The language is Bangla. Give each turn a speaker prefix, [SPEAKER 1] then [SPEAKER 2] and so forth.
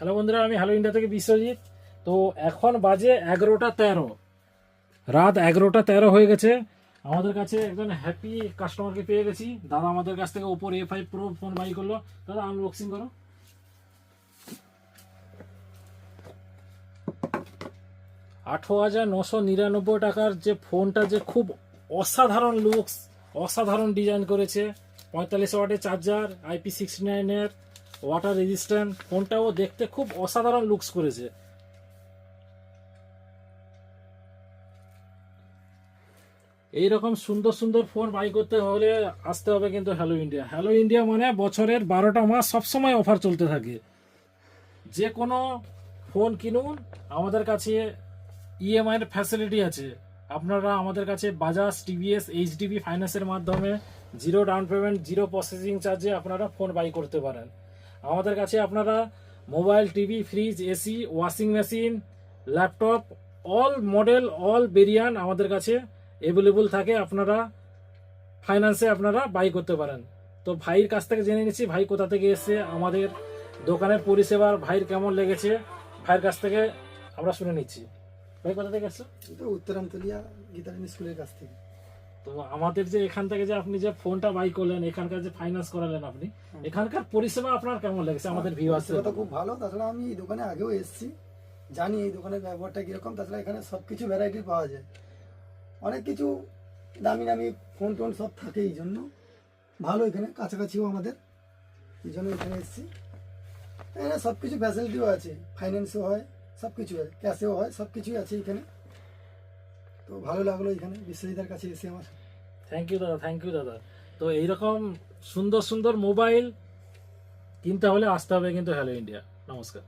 [SPEAKER 1] হ্যালো বন্ধুরা, আমি হ্যালো ইন্ডিয়া থেকে বিশ্বজিৎ। তো এখন বাজে 11টা 13, রাত 11টা 13 হয়ে গেছে। আমাদের কাছে একজন হ্যাপি কাস্টমারকে পেয়ে গেছি। দাদা আমাদের কাছ থেকে Oppo A5 Pro phone by করলো। দাদা আনবক্সিং করো। 18,999 টাকার যে ফোনটা, যে খুব অসাধারণ লুকস, অসাধারণ ডিজাইন করেছে। 45 ওয়াটের চার্জার, IP69 এর, ওয়াটার রেজিস্ট্যান্ট। ফোনটাও দেখতে খুব অসাধারণ লুকস করেছে। এইরকম সুন্দর সুন্দর ফোন বাই করতে হলে আসতে হবে কিন্তু হ্যালো ইন্ডিয়া। হ্যালো ইন্ডিয়া মানে বছরের 12টা মাস সবসময় অফার চলতে থাকে। যে কোনো ফোন কিনুন, আমাদের কাছে ইএমআই এর ফ্যাসিলিটি আছে। আপনারা আমাদের কাছে বাজাজ, টিভিএস, এইচডিবি ফাইন্যান্সের মাধ্যমে zero down payment, zero processing চার্জে আপনারা ফোন বাই করতে পারেন। আমাদের কাছে আপনারা mobile, TV, fridge, AC, washing machine, laptop, all model, all variant আমাদের কাছে অ্যাভেলেবল থাকে। আপনারা ফাইন্যান্সে আপনারা বাই করতে পারেন। তো ভাইয়ের কাছ থেকে জেনে নিচ্ছি ভাই কোথা থেকে এসেছে, আমাদের দোকানের পরিষেবা ভাইয়ের কেমন লেগেছে। ভাইয়ের কাছ থেকে আমরা শুনে নিচ্ছি। ভাই কোথা থেকে এসছো?
[SPEAKER 2] এটা উত্তরাঞ্চলিয়া গীতারানী স্কুলের কাছ থেকে।
[SPEAKER 1] তো আমাদের যে এখান থেকে যে আপনি যে ফোনটা বাই করলেন, এখানকার যে ফাইন্যান্স করালেন আপনি, এখানকার পরিষেবা আপনার কেমন লেগেছে আমাদের ভিউয়ার্স?
[SPEAKER 2] পরিষেবাটা খুব ভালো। তাছাড়া আমি এই দোকানে আগেও এসেছি, জানি এই দোকানের ব্যবহারটা কিরকম। তাছাড়া এখানে সব কিছু ভ্যারাইটির পাওয়া যায়, অনেক কিছু দামি দামি ফোন টোন সব থাকে। এই জন্য ভালো, এখানে কাছাকাছিও আমাদের, এই জন্য এখানে এসেছি। এখানে সব কিছু ফ্যাসিলিটিও আছে, ফাইন্যান্সও হয়, সব কিছু হয়, ক্যাশেও হয়, সব কিছুই আছে এখানে। তো ভালো লাগলো এখানে বিশ্বজিতের কাছে এসে আমার।
[SPEAKER 1] থ্যাংক ইউ দাদা, থ্যাংক ইউ দাদা। তো এইরকম সুন্দর সুন্দর মোবাইল কিনতে হলে আসতে হবে কিন্তু হ্যালো ইন্ডিয়া। নমস্কার।